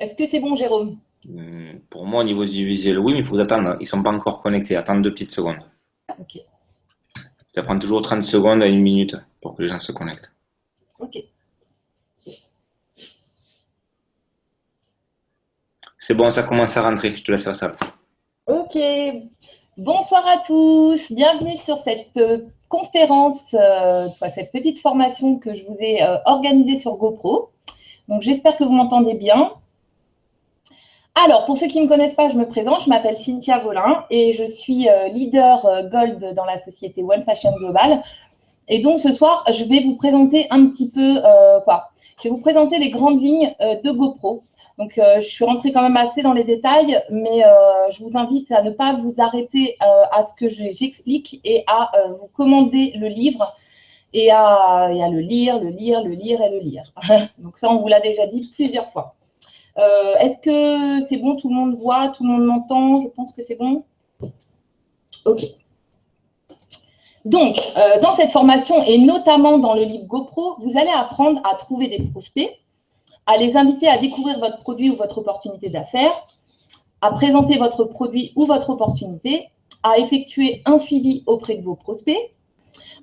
Est-ce que c'est bon, Jérôme? Pour moi, au niveau du visuel, oui, mais il faut attendre. Ils ne sont pas encore connectés. Attendre 2 petites secondes. Ok, Ça prend toujours 30 secondes à 1 minute pour que les gens se connectent. ok. C'est bon, ça commence à rentrer. Je te laisse faire ça. Ok. Bonsoir à tous. Bienvenue sur cette conférence, cette petite formation que je vous ai organisée sur GoPro. Donc, j'espère que vous m'entendez bien. Alors, pour ceux qui ne me connaissent pas, je me présente. Je m'appelle Cynthia Volin et je suis leader Gold dans la société One Fashion Global. Et donc, ce soir, je vais vous présenter un petit peu Je vais vous présenter les grandes lignes de GoPro. Donc, je suis rentrée quand même assez dans les détails, mais je vous invite à ne pas vous arrêter à ce que j'explique et à vous commander le livre et à le lire, le lire, le lire et le lire. Donc ça, on vous l'a déjà dit plusieurs fois. Est-ce que c'est bon? Tout le monde voit? Tout le monde m'entend? Je pense que c'est bon. OK. Donc, dans cette formation, et notamment dans le livre GoPro, vous allez apprendre à trouver des prospects, à les inviter à découvrir votre produit ou votre opportunité d'affaires, à présenter votre produit ou votre opportunité, à effectuer un suivi auprès de vos prospects,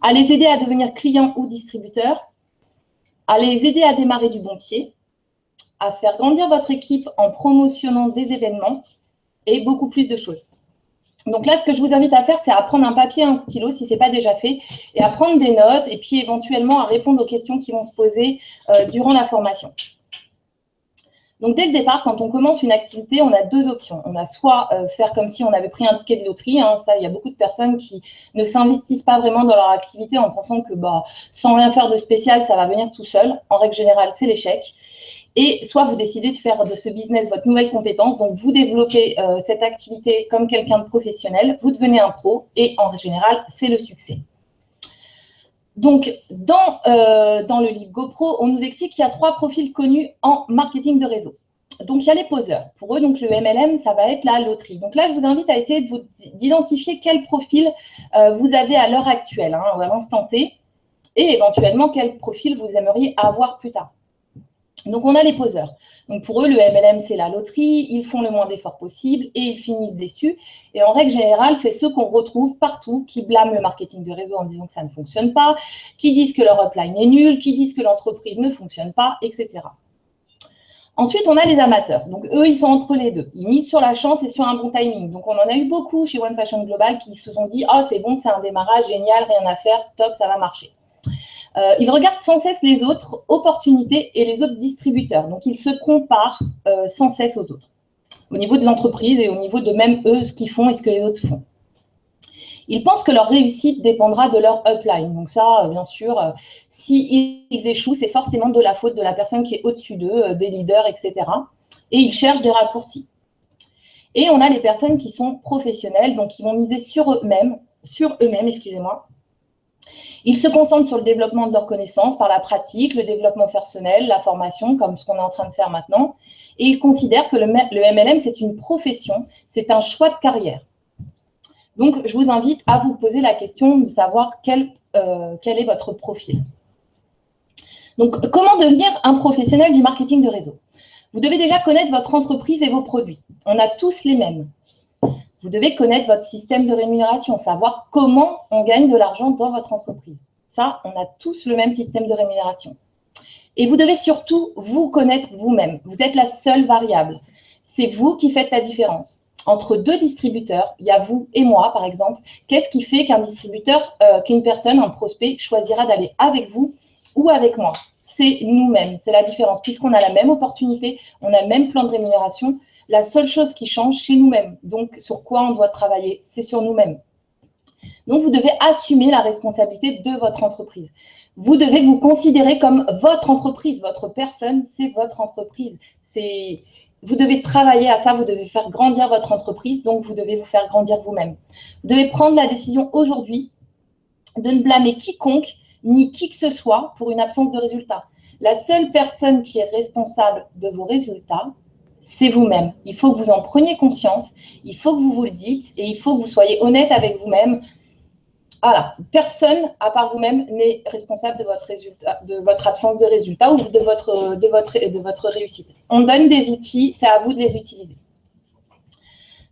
à les aider à devenir clients ou distributeurs, à les aider à démarrer du bon pied, à faire grandir votre équipe en promotionnant des événements et beaucoup plus de choses. Donc là, ce que je vous invite à faire, c'est à prendre un papier et un stylo, si ce n'est pas déjà fait, et à prendre des notes, et puis éventuellement à répondre aux questions qui vont se poser durant la formation. Donc, dès le départ, quand on commence une activité, on a deux options. On a soit faire comme si on avait pris un ticket de loterie. Ça, il y a beaucoup de personnes qui ne s'investissent pas vraiment dans leur activité en pensant que sans rien faire de spécial, ça va venir tout seul. En règle générale, c'est l'échec. Et soit vous décidez de faire de ce business votre nouvelle compétence, donc vous développez cette activité comme quelqu'un de professionnel, vous devenez un pro et en général, c'est le succès. Donc, dans le livre GoPro, on nous explique qu'il y a 3 profils connus en marketing de réseau. Donc, il y a les poseurs. Pour eux, donc, le MLM, ça va être la loterie. Donc là, je vous invite à essayer d'identifier quel profil vous avez à l'heure actuelle, à l'instant T, et éventuellement quel profil vous aimeriez avoir plus tard. Donc, on a les poseurs. Donc, pour eux, le MLM, c'est la loterie. Ils font le moins d'efforts possible et ils finissent déçus. Et en règle générale, c'est ceux qu'on retrouve partout qui blâment le marketing de réseau en disant que ça ne fonctionne pas, qui disent que leur upline est nul, qui disent que l'entreprise ne fonctionne pas, etc. Ensuite, on a les amateurs. Donc, eux, ils sont entre les deux. Ils misent sur la chance et sur un bon timing. Donc, on en a eu beaucoup chez One Fashion Global qui se sont dit « Ah, c'est bon, c'est un démarrage génial, rien à faire, stop, ça va marcher ». Ils regardent sans cesse les autres opportunités et les autres distributeurs. Donc, ils se comparent sans cesse aux autres, au niveau de l'entreprise et au niveau de même eux, ce qu'ils font et ce que les autres font. Ils pensent que leur réussite dépendra de leur upline. Donc ça, bien sûr, s'ils échouent, c'est forcément de la faute de la personne qui est au-dessus d'eux, des leaders, etc. Et ils cherchent des raccourcis. Et on a les personnes qui sont professionnelles, donc qui vont miser sur eux-mêmes, excusez-moi. Ils se concentrent sur le développement de leurs connaissances par la pratique, le développement personnel, la formation, comme ce qu'on est en train de faire maintenant. Et ils considèrent que le MLM, c'est une profession, c'est un choix de carrière. Donc, je vous invite à vous poser la question de savoir quel est votre profil. Donc, comment devenir un professionnel du marketing de réseau? Vous devez déjà connaître votre entreprise et vos produits. On a tous les mêmes. Vous devez connaître votre système de rémunération, savoir comment on gagne de l'argent dans votre entreprise. Ça, on a tous le même système de rémunération. Et vous devez surtout vous connaître vous-même. Vous êtes la seule variable. C'est vous qui faites la différence. Entre deux distributeurs, il y a vous et moi, par exemple. Qu'est-ce qui fait qu'un distributeur, qu'une personne, un prospect, choisira d'aller avec vous ou avec moi? C'est nous-mêmes, c'est la différence. Puisqu'on a la même opportunité, on a le même plan de rémunération, la seule chose qui change, c'est nous-mêmes. Donc, sur quoi on doit travailler? C'est sur nous-mêmes. Donc, vous devez assumer la responsabilité de votre entreprise. Vous devez vous considérer comme votre entreprise. Votre personne, c'est votre entreprise. Vous devez travailler à ça, vous devez faire grandir votre entreprise, donc vous devez vous faire grandir vous-même. Vous devez prendre la décision aujourd'hui de ne blâmer quiconque, ni qui que ce soit, pour une absence de résultat. La seule personne qui est responsable de vos résultats, c'est vous-même. Il faut que vous en preniez conscience, il faut que vous vous le dites et il faut que vous soyez honnête avec vous-même Voilà, personne, à part vous-même, n'est responsable de votre résultat, de votre absence de résultat ou de votre réussite. On donne des outils, c'est à vous de les utiliser.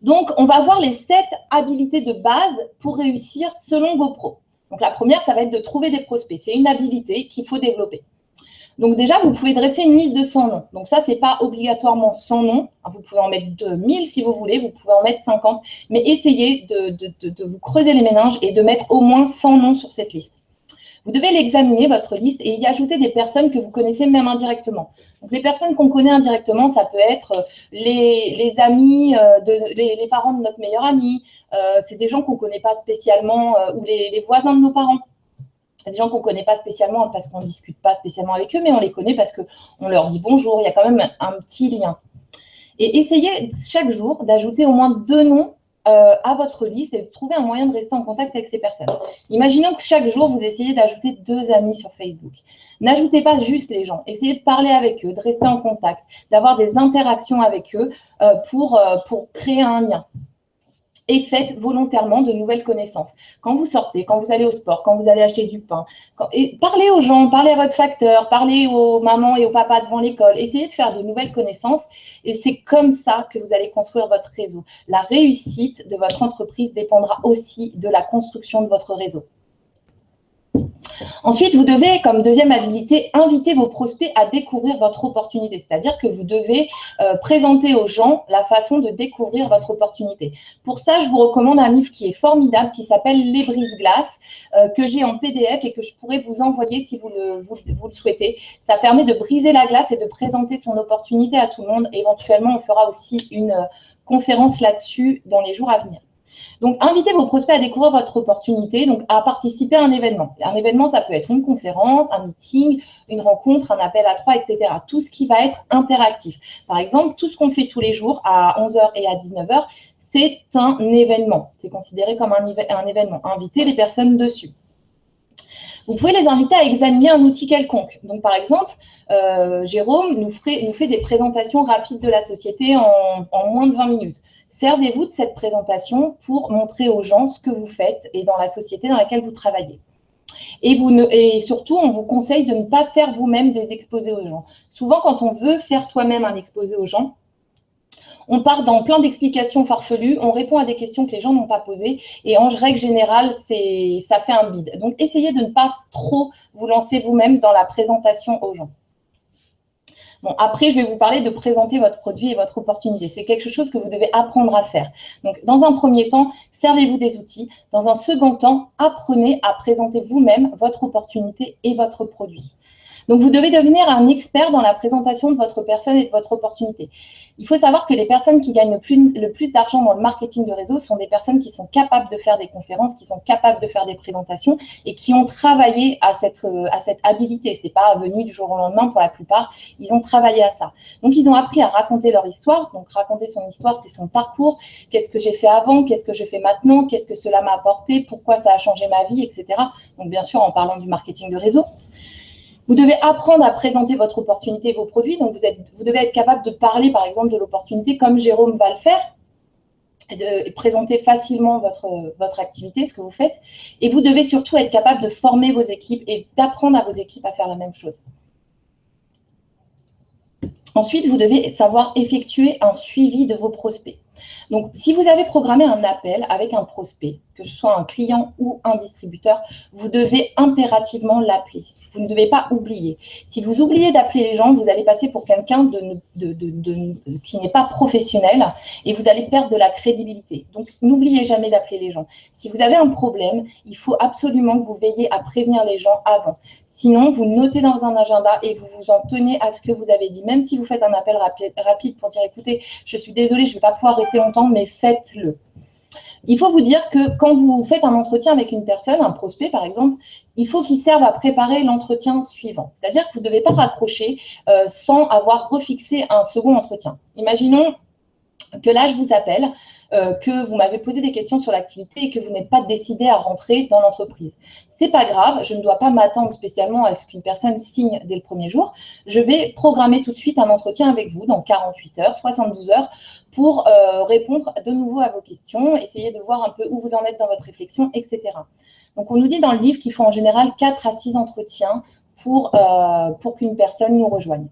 Donc, on va voir les 7 habilités de base pour réussir selon GoPro. Donc, la première, ça va être de trouver des prospects. C'est une habilité qu'il faut développer. Donc, déjà, vous pouvez dresser une liste de 100 noms. Donc, ça, ce n'est pas obligatoirement 100 noms. Vous pouvez en mettre 1000 si vous voulez, vous pouvez en mettre 50. Mais essayez de vous creuser les méninges et de mettre au moins 100 noms sur cette liste. Vous devez l'examiner, votre liste, et y ajouter des personnes que vous connaissez même indirectement. Donc, les personnes qu'on connaît indirectement, ça peut être les amis, les parents de notre meilleur ami. C'est des gens qu'on ne connaît pas spécialement, ou les voisins de nos parents. C'est des gens qu'on ne connaît pas spécialement parce qu'on ne discute pas spécialement avec eux, mais on les connaît parce qu'on leur dit bonjour. Il y a quand même un petit lien. Et essayez chaque jour d'ajouter au moins 2 noms à votre liste et de trouver un moyen de rester en contact avec ces personnes. Imaginons que chaque jour, vous essayez d'ajouter 2 amis sur Facebook. N'ajoutez pas juste les gens. Essayez de parler avec eux, de rester en contact, d'avoir des interactions avec eux pour créer un lien. Et faites volontairement de nouvelles connaissances. Quand vous sortez, quand vous allez au sport, quand vous allez acheter du pain, et parlez aux gens, parlez à votre facteur, parlez aux mamans et aux papas devant l'école. Essayez de faire de nouvelles connaissances et c'est comme ça que vous allez construire votre réseau. La réussite de votre entreprise dépendra aussi de la construction de votre réseau. Ensuite, vous devez, comme deuxième habilité, inviter vos prospects à découvrir votre opportunité. C'est-à-dire que vous devez présenter aux gens la façon de découvrir votre opportunité. Pour ça, je vous recommande un livre qui est formidable, qui s'appelle « Les brise-glaces », que j'ai en PDF et que je pourrais vous envoyer si vous le souhaitez. Ça permet de briser la glace et de présenter son opportunité à tout le monde. Éventuellement, on fera aussi une conférence là-dessus dans les jours à venir. Donc, invitez vos prospects à découvrir votre opportunité, donc à participer à un événement. Un événement, ça peut être une conférence, un meeting, une rencontre, un appel à 3, etc. Tout ce qui va être interactif. Par exemple, tout ce qu'on fait tous les jours à 11h et à 19h, c'est un événement. C'est considéré comme un événement. Invitez les personnes dessus. Vous pouvez les inviter à examiner un outil quelconque. Donc, par exemple, Jérôme nous fait des présentations rapides de la société en moins de 20 minutes. Servez-vous de cette présentation pour montrer aux gens ce que vous faites et dans la société dans laquelle vous travaillez. Et surtout, on vous conseille de ne pas faire vous-même des exposés aux gens. Souvent, quand on veut faire soi-même un exposé aux gens, on part dans plein d'explications farfelues, on répond à des questions que les gens n'ont pas posées et en règle générale, ça fait un bide. Donc, essayez de ne pas trop vous lancer vous-même dans la présentation aux gens. Bon, après, je vais vous parler de présenter votre produit et votre opportunité. C'est quelque chose que vous devez apprendre à faire. Donc, dans un premier temps, servez-vous des outils. Dans un second temps, apprenez à présenter vous-même votre opportunité et votre produit. Donc, vous devez devenir un expert dans la présentation de votre personne et de votre opportunité. Il faut savoir que les personnes qui gagnent le plus d'argent dans le marketing de réseau sont des personnes qui sont capables de faire des conférences, qui sont capables de faire des présentations et qui ont travaillé à cette habilité. Ce n'est pas venu du jour au lendemain pour la plupart. Ils ont travaillé à ça. Donc, ils ont appris à raconter leur histoire. Donc, raconter son histoire, c'est son parcours. Qu'est-ce que j'ai fait avant? Qu'est-ce que je fais maintenant? Qu'est-ce que cela m'a apporté? Pourquoi ça a changé ma vie, etc. Donc, bien sûr, en parlant du marketing de réseau. Vous devez apprendre à présenter votre opportunité et vos produits. Donc, vous devez être capable de parler, par exemple, de l'opportunité comme Jérôme va le faire, de présenter facilement votre activité, ce que vous faites. Et vous devez surtout être capable de former vos équipes et d'apprendre à vos équipes à faire la même chose. Ensuite, vous devez savoir effectuer un suivi de vos prospects. Donc, si vous avez programmé un appel avec un prospect, que ce soit un client ou un distributeur, vous devez impérativement l'appeler. Vous ne devez pas oublier. Si vous oubliez d'appeler les gens, vous allez passer pour quelqu'un qui n'est pas professionnel et vous allez perdre de la crédibilité. Donc, n'oubliez jamais d'appeler les gens. Si vous avez un problème, il faut absolument que vous veilliez à prévenir les gens avant. Sinon, vous notez dans un agenda et vous vous en tenez à ce que vous avez dit. Même si vous faites un appel rapide pour dire, écoutez, je suis désolée, je ne vais pas pouvoir rester longtemps, mais faites-le. Il faut vous dire que quand vous faites un entretien avec une personne, un prospect par exemple, il faut qu'il serve à préparer l'entretien suivant. C'est-à-dire que vous ne devez pas raccrocher sans avoir refixé un second entretien. Imaginons que là, je vous appelle, que vous m'avez posé des questions sur l'activité et que vous n'êtes pas décidé à rentrer dans l'entreprise. C'est pas grave, je ne dois pas m'attendre spécialement à ce qu'une personne signe dès le premier jour. Je vais programmer tout de suite un entretien avec vous dans 48 heures, 72 heures pour répondre de nouveau à vos questions, essayer de voir un peu où vous en êtes dans votre réflexion, etc. Donc, on nous dit dans le livre qu'il faut en général 4 à 6 entretiens pour qu'une personne nous rejoigne.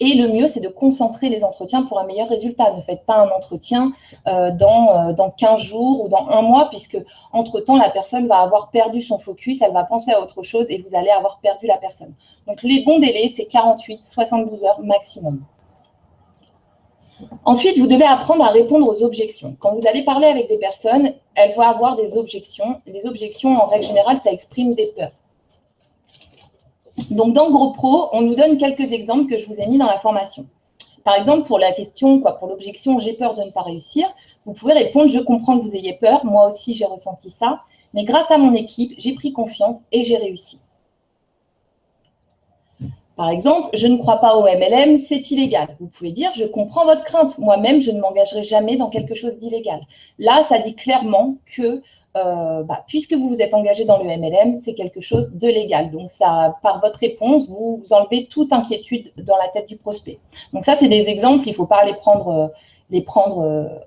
Et le mieux, c'est de concentrer les entretiens pour un meilleur résultat. Ne faites pas un entretien dans 15 jours ou dans un mois, puisque entre-temps, la personne va avoir perdu son focus, elle va penser à autre chose et vous allez avoir perdu la personne. Donc, les bons délais, c'est 48, 72 heures maximum. Ensuite, vous devez apprendre à répondre aux objections. Quand vous allez parler avec des personnes, elles vont avoir des objections. Les objections, en règle générale, ça exprime des peurs. Donc, dans GoPro, on nous donne quelques exemples que je vous ai mis dans la formation. Par exemple, pour la question, pour l'objection « j'ai peur de ne pas réussir », vous pouvez répondre « je comprends que vous ayez peur, moi aussi j'ai ressenti ça, mais grâce à mon équipe, j'ai pris confiance et j'ai réussi ». Par exemple, « je ne crois pas au MLM, c'est illégal ». Vous pouvez dire « je comprends votre crainte, moi-même je ne m'engagerai jamais dans quelque chose d'illégal ». Là, ça dit clairement que puisque vous vous êtes engagé dans le MLM, c'est quelque chose de légal. Donc, ça, par votre réponse, vous enlevez toute inquiétude dans la tête du prospect. Donc, ça, c'est des exemples. Il ne faut pas les prendre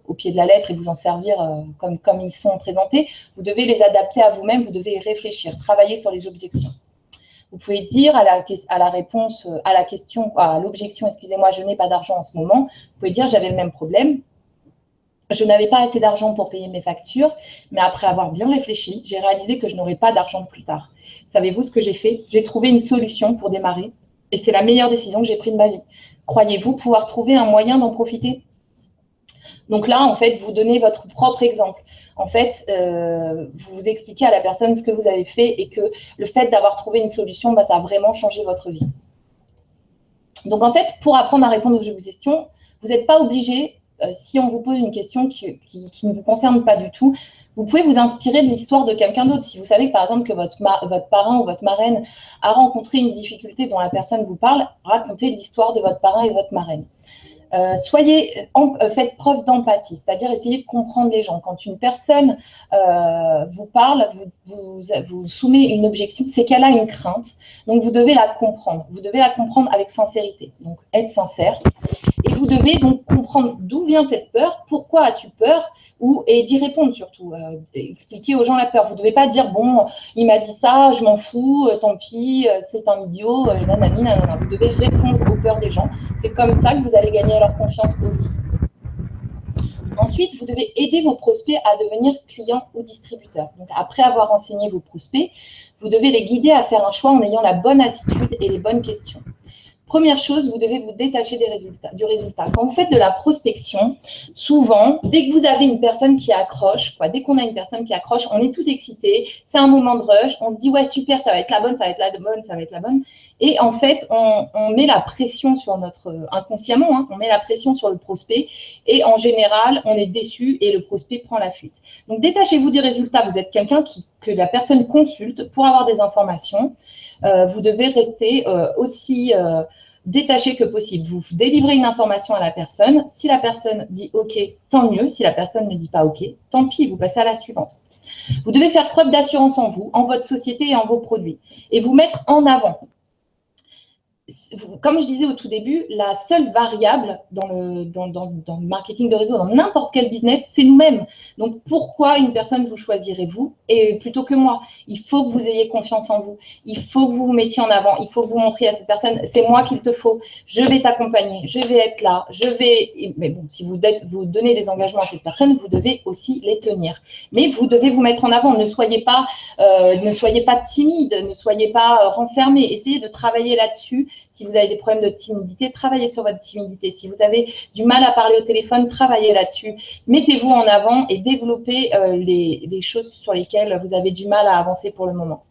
au pied de la lettre et vous en servir comme ils sont présentés. Vous devez les adapter à vous-même. Vous devez y réfléchir, travailler sur les objections. Vous pouvez dire à l'objection, excusez-moi, je n'ai pas d'argent en ce moment. Vous pouvez dire, j'avais le même problème. Je n'avais pas assez d'argent pour payer mes factures, mais après avoir bien réfléchi, j'ai réalisé que je n'aurais pas d'argent plus tard. Savez-vous ce que j'ai fait? J'ai trouvé une solution pour démarrer et c'est la meilleure décision que j'ai prise de ma vie. Croyez-vous pouvoir trouver un moyen d'en profiter? Donc là, en fait, vous donnez votre propre exemple. En fait, vous expliquez à la personne ce que vous avez fait et que le fait d'avoir trouvé une solution, ça a vraiment changé votre vie. Donc, en fait, pour apprendre à répondre aux questions, vous n'êtes pas obligé. Si on vous pose une question qui ne vous concerne pas du tout, vous pouvez vous inspirer de l'histoire de quelqu'un d'autre. Si vous savez que, par exemple, que votre parrain ou votre marraine a rencontré une difficulté dont la personne vous parle, racontez l'histoire de votre parrain et votre marraine. Faites preuve d'empathie, c'est-à-dire essayez de comprendre les gens. Quand une personne vous parle, vous soumet une objection, c'est qu'elle a une crainte. Donc, vous devez la comprendre. Vous devez la comprendre avec sincérité. Donc, être sincère. Et vous devez donc comprendre d'où vient cette peur, pourquoi as-tu peur, et d'y répondre surtout. Expliquer aux gens la peur. Vous ne devez pas dire, bon, il m'a dit ça, je m'en fous, tant pis, c'est un idiot, nanani, nanana. Vous devez répondre aux peurs des gens. C'est comme ça que vous allez gagner leur confiance aussi. Ensuite, vous devez aider vos prospects à devenir clients ou distributeurs. Donc, après avoir renseigné vos prospects, vous devez les guider à faire un choix en ayant la bonne attitude et les bonnes questions. Première chose, vous devez vous détacher du résultat. Quand vous faites de la prospection, souvent, dès que vous avez une personne qui accroche, dès qu'on a une personne qui accroche, on est tout excité, c'est un moment de rush, on se dit « ouais, super, ça va être la bonne, ça va être la bonne, ça va être la bonne ». Et en fait, on met la pression sur inconsciemment, on met la pression sur le prospect et en général, on est déçu et le prospect prend la fuite. Donc, détachez-vous du résultat. Vous êtes quelqu'un que la personne consulte pour avoir des informations. Vous devez rester aussi détaché que possible. Vous délivrez une information à la personne. Si la personne dit « OK », tant mieux. Si la personne ne dit pas « OK », tant pis, vous passez à la suivante. Vous devez faire preuve d'assurance en vous, en votre société et en vos produits et vous mettre en avant. Comme je disais au tout début, la seule variable dans le marketing de réseau, dans n'importe quel business, c'est nous-mêmes. Donc, pourquoi une personne vous choisirez vous et plutôt que moi? Il faut que vous ayez confiance en vous. Il faut que vous vous mettiez en avant. Il faut que vous montriez à cette personne, c'est moi qu'il te faut. Je vais t'accompagner. Je vais être là. Mais bon, si vous donnez des engagements à cette personne, vous devez aussi les tenir. Mais vous devez vous mettre en avant. Ne soyez pas timide. Ne soyez pas renfermé. Essayez de travailler là-dessus. Si vous avez des problèmes de timidité, travaillez sur votre timidité. Si vous avez du mal à parler au téléphone, travaillez là-dessus. Mettez-vous en avant et développez les choses sur lesquelles vous avez du mal à avancer pour le moment.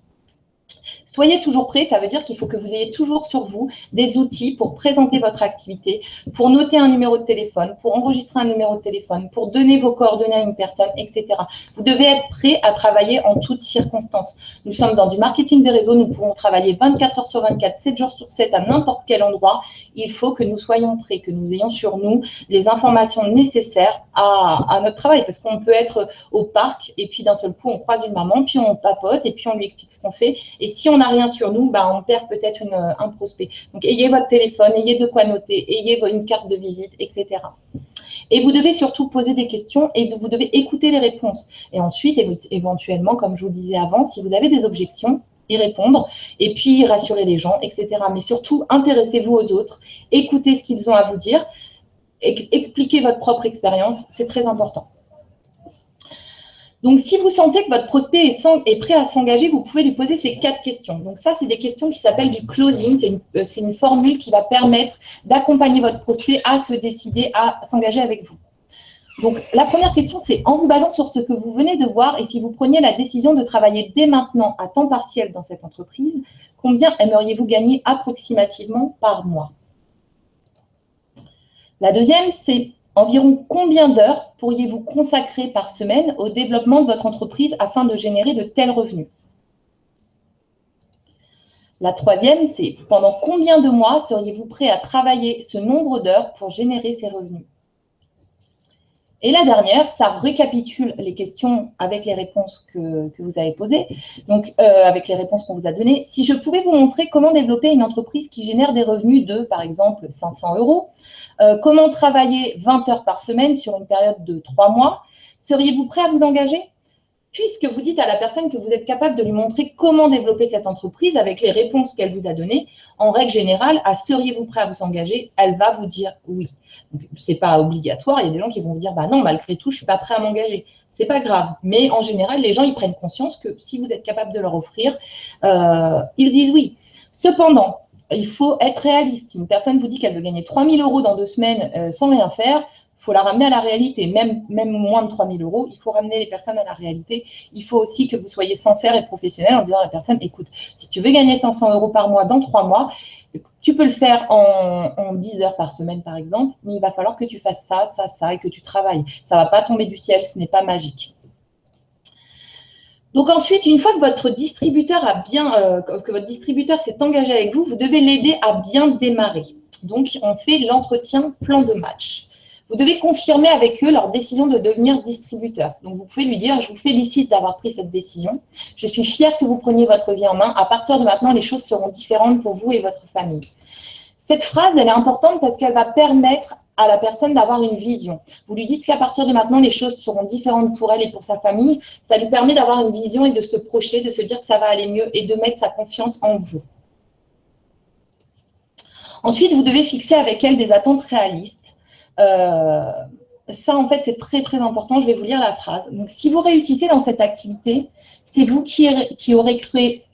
Soyez toujours prêt, ça veut dire qu'il faut que vous ayez toujours sur vous des outils pour présenter votre activité, pour noter un numéro de téléphone, pour enregistrer un numéro de téléphone, pour donner vos coordonnées à une personne, etc. Vous devez être prêt à travailler en toutes circonstances. Nous sommes dans du marketing de réseau, nous pouvons travailler 24 heures sur 24, 7 jours sur 7 à n'importe quel endroit. Il faut que nous soyons prêts, que nous ayons sur nous les informations nécessaires à notre travail, parce qu'on peut être au parc et puis d'un seul coup, on croise une maman, puis on papote et puis on lui explique ce qu'on fait. Et si on n'a rien sur nous, on perd peut-être un prospect. Donc, ayez votre téléphone, ayez de quoi noter, ayez une carte de visite, etc. Et vous devez surtout poser des questions et vous devez écouter les réponses. Et ensuite, éventuellement, comme je vous disais avant, si vous avez des objections, y répondre et puis rassurer les gens, etc. Mais surtout, intéressez-vous aux autres, écoutez ce qu'ils ont à vous dire, expliquez votre propre expérience, c'est très important. Donc, si vous sentez que votre prospect est prêt à s'engager, vous pouvez lui poser ces 4 questions. Donc, ça, c'est des questions qui s'appellent du closing. C'est une formule qui va permettre d'accompagner votre prospect à se décider à s'engager avec vous. Donc, la première question, c'est en vous basant sur ce que vous venez de voir et si vous preniez la décision de travailler dès maintenant à temps partiel dans cette entreprise, combien aimeriez-vous gagner approximativement par mois? La deuxième, c'est environ combien d'heures pourriez-vous consacrer par semaine au développement de votre entreprise afin de générer de tels revenus? La troisième, c'est pendant combien de mois seriez-vous prêt à travailler ce nombre d'heures pour générer ces revenus? Et la dernière, ça récapitule les questions avec les réponses que vous avez posées, donc avec les réponses qu'on vous a données. Si je pouvais vous montrer comment développer une entreprise qui génère des revenus de, par exemple, 500 €, comment travailler 20 heures par semaine sur une période de 3 mois, seriez-vous prêt à vous engager? Puisque vous dites à la personne que vous êtes capable de lui montrer comment développer cette entreprise avec les réponses qu'elle vous a données, en règle générale, seriez-vous prêt à vous engager? Elle va vous dire oui. Ce n'est pas obligatoire. Il y a des gens qui vont vous dire bah non, malgré tout, je ne suis pas prêt à m'engager. Ce n'est pas grave. Mais en général, les gens, ils prennent conscience que si vous êtes capable de leur offrir, ils disent oui. Cependant, il faut être réaliste. Si une personne vous dit qu'elle veut gagner 3 000 € dans 2 semaines sans rien faire, il faut la ramener à la réalité. Même moins de 3 000 €, il faut ramener les personnes à la réalité. Il faut aussi que vous soyez sincère et professionnel en disant à la personne, écoute, si tu veux gagner 500 € par mois dans 3 mois, tu peux le faire en 10 heures par semaine, par exemple, mais il va falloir que tu fasses ça, ça, ça et que tu travailles. Ça ne va pas tomber du ciel, ce n'est pas magique. Donc ensuite, une fois que votre distributeur s'est engagé avec vous, vous devez l'aider à bien démarrer. Donc, on fait l'entretien plan de match. Vous devez confirmer avec eux leur décision de devenir distributeur. Donc, vous pouvez lui dire, je vous félicite d'avoir pris cette décision. Je suis fière que vous preniez votre vie en main. À partir de maintenant, les choses seront différentes pour vous et votre famille. Cette phrase, elle est importante parce qu'elle va permettre à la personne d'avoir une vision. Vous lui dites qu'à partir de maintenant, les choses seront différentes pour elle et pour sa famille. Ça lui permet d'avoir une vision et de se projeter, de se dire que ça va aller mieux et de mettre sa confiance en vous. Ensuite, vous devez fixer avec elle des attentes réalistes. Ça, en fait, c'est très, très important. Je vais vous lire la phrase. Donc, si vous réussissez dans cette activité, c'est vous qui aurez créé...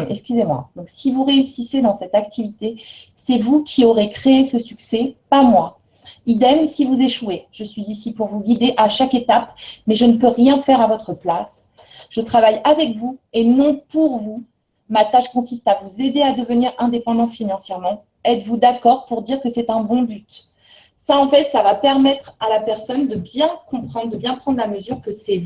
Excusez-moi. Donc, si vous réussissez dans cette activité, c'est vous qui aurez créé ce succès, pas moi. Idem si vous échouez. Je suis ici pour vous guider à chaque étape, mais je ne peux rien faire à votre place. Je travaille avec vous et non pour vous. Ma tâche consiste à vous aider à devenir indépendant financièrement. Êtes-vous d'accord pour dire que c'est un bon but? Ça, en fait, ça va permettre à la personne de bien comprendre, de bien prendre la mesure que c'est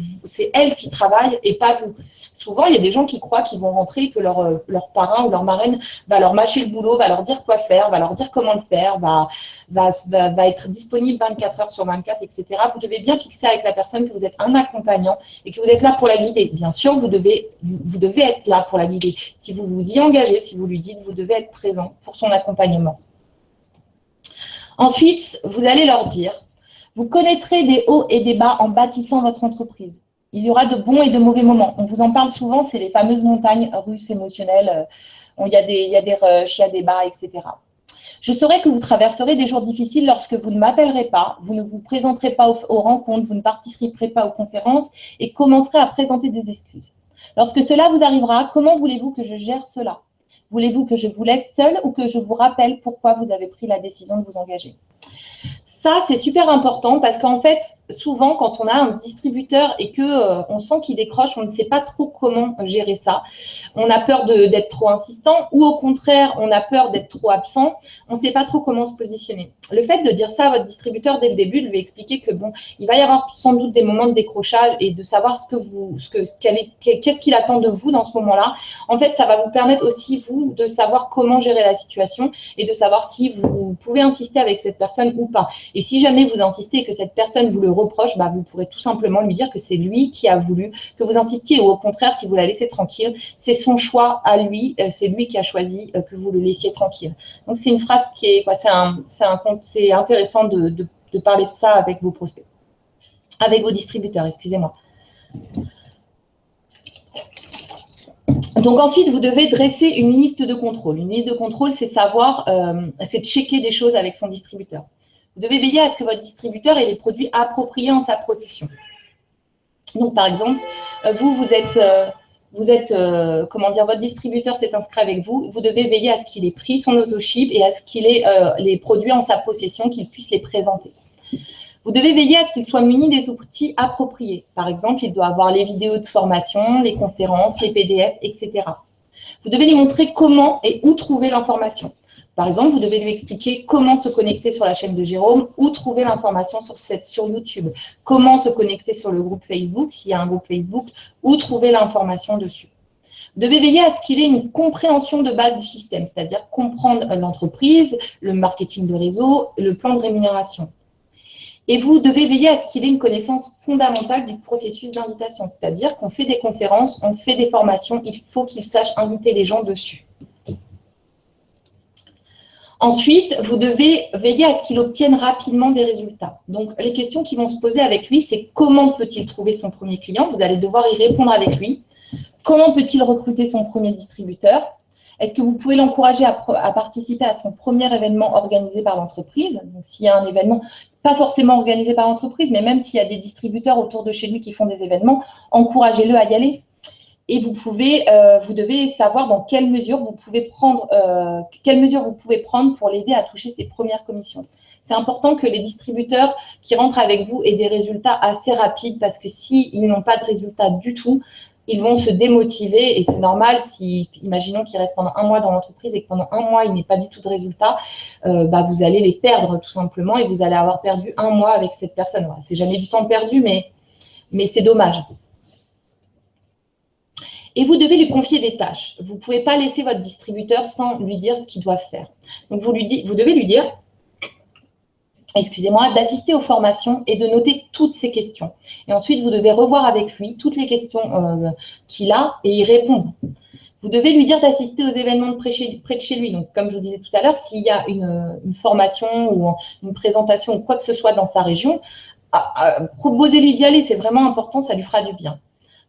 elle qui travaille et pas vous. Souvent, il y a des gens qui croient qu'ils vont rentrer, que leur parrain ou leur marraine va leur mâcher le boulot, va leur dire quoi faire, va leur dire comment le faire, va être disponible 24 heures sur 24, etc. Vous devez bien fixer avec la personne que vous êtes un accompagnant et que vous êtes là pour la guider. Bien sûr, vous devez être là pour la guider. Si vous vous y engagez, si vous lui dites, vous devez être présent pour son accompagnement. Ensuite, vous allez leur dire, vous connaîtrez des hauts et des bas en bâtissant votre entreprise. Il y aura de bons et de mauvais moments. On vous en parle souvent, c'est les fameuses montagnes russes émotionnelles. Il y a des rushs, il y a des bas, etc. Je saurai que vous traverserez des jours difficiles lorsque vous ne m'appellerez pas, vous ne vous présenterez pas aux rencontres, vous ne participerez pas aux conférences et commencerez à présenter des excuses. Lorsque cela vous arrivera, comment voulez-vous que je gère cela ? Voulez-vous que je vous laisse seul ou que je vous rappelle pourquoi vous avez pris la décision de vous engager? Ça, c'est super important parce qu'en fait, souvent, quand on a un distributeur et qu'on sent qu'il décroche, on ne sait pas trop comment gérer ça. On a peur d'être trop insistant ou au contraire, on a peur d'être trop absent. On ne sait pas trop comment se positionner. Le fait de dire ça à votre distributeur dès le début, de lui expliquer que bon, il va y avoir sans doute des moments de décrochage et de savoir qu'est-ce qu'il attend de vous dans ce moment-là. En fait, ça va vous permettre aussi, vous, de savoir comment gérer la situation et de savoir si vous pouvez insister avec cette personne ou pas. Et si jamais vous insistez et que cette personne vous le reproche, vous pourrez tout simplement lui dire que c'est lui qui a voulu que vous insistiez. Ou au contraire, si vous la laissez tranquille, c'est son choix à lui, c'est lui qui a choisi que vous le laissiez tranquille. Donc, c'est une phrase qui est, c'est intéressant de parler de ça avec vos prospects, avec vos distributeurs, excusez-moi. Donc ensuite, vous devez dresser une liste de contrôle. Une liste de contrôle, c'est savoir, c'est checker des choses avec son distributeur. Vous devez veiller à ce que votre distributeur ait les produits appropriés en sa possession. Donc par exemple, comment dire, votre distributeur s'est inscrit avec vous, vous devez veiller à ce qu'il ait pris son autoship et à ce qu'il ait les produits en sa possession, qu'il puisse les présenter. Vous devez veiller à ce qu'il soit muni des outils appropriés. Par exemple, il doit avoir les vidéos de formation, les conférences, les PDF, etc. Vous devez lui montrer comment et où trouver l'information. Par exemple, vous devez lui expliquer comment se connecter sur la chaîne de Jérôme, où trouver l'information sur YouTube, comment se connecter sur le groupe Facebook, s'il y a un groupe Facebook, où trouver l'information dessus. Vous devez veiller à ce qu'il ait une compréhension de base du système, c'est-à-dire comprendre l'entreprise, le marketing de réseau, le plan de rémunération. Et vous devez veiller à ce qu'il ait une connaissance fondamentale du processus d'invitation, c'est-à-dire qu'on fait des conférences, on fait des formations, il faut qu'il sache inviter les gens dessus. Ensuite, vous devez veiller à ce qu'il obtienne rapidement des résultats. Donc, les questions qui vont se poser avec lui, c'est comment peut-il trouver son premier client? Vous allez devoir y répondre avec lui. Comment peut-il recruter son premier distributeur? Est-ce que vous pouvez l'encourager à participer à son premier événement organisé par l'entreprise? Donc, s'il y a un événement, pas forcément organisé par l'entreprise, mais même s'il y a des distributeurs autour de chez lui qui font des événements, encouragez-le à y aller. Et vous devez savoir dans quelle mesure vous pouvez prendre, pour l'aider à toucher ses premières commissions. C'est important que les distributeurs qui rentrent avec vous aient des résultats assez rapides parce que s'ils n'ont pas de résultats du tout, ils vont se démotiver et c'est normal si, imaginons qu'ils restent pendant un mois dans l'entreprise et que pendant un mois, il n'est pas du tout de résultats, vous allez les perdre tout simplement et vous allez avoir perdu un mois avec cette personne. C'est jamais du temps perdu, mais c'est dommage. Et vous devez lui confier des tâches. Vous ne pouvez pas laisser votre distributeur sans lui dire ce qu'il doit faire. Donc, vous devez lui dire, excusez-moi, d'assister aux formations et de noter toutes ces questions. Et ensuite, vous devez revoir avec lui toutes les questions qu'il a et y répondre. Vous devez lui dire d'assister aux événements près de chez lui. Donc, comme je vous disais tout à l'heure, s'il y a une formation ou une présentation ou quoi que ce soit dans sa région, proposez-lui d'y aller. C'est vraiment important, ça lui fera du bien.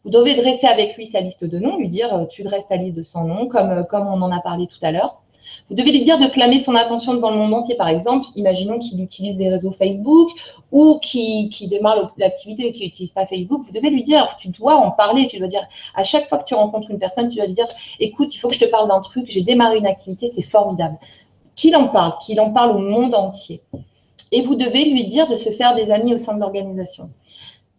Vous devez dresser avec lui sa liste de noms, lui dire tu dresses ta liste de 100 noms, comme on en a parlé tout à l'heure. Vous devez lui dire de clamer son attention devant le monde entier, par exemple. Imaginons qu'il utilise des réseaux Facebook ou qu'il démarre l'activité et qu'il n'utilise pas Facebook. Vous devez lui dire, tu dois en parler, tu dois dire, à chaque fois que tu rencontres une personne, tu dois lui dire, écoute, il faut que je te parle d'un truc, j'ai démarré une activité, c'est formidable. Qu'il en parle au monde entier. Et vous devez lui dire de se faire des amis au sein de l'organisation.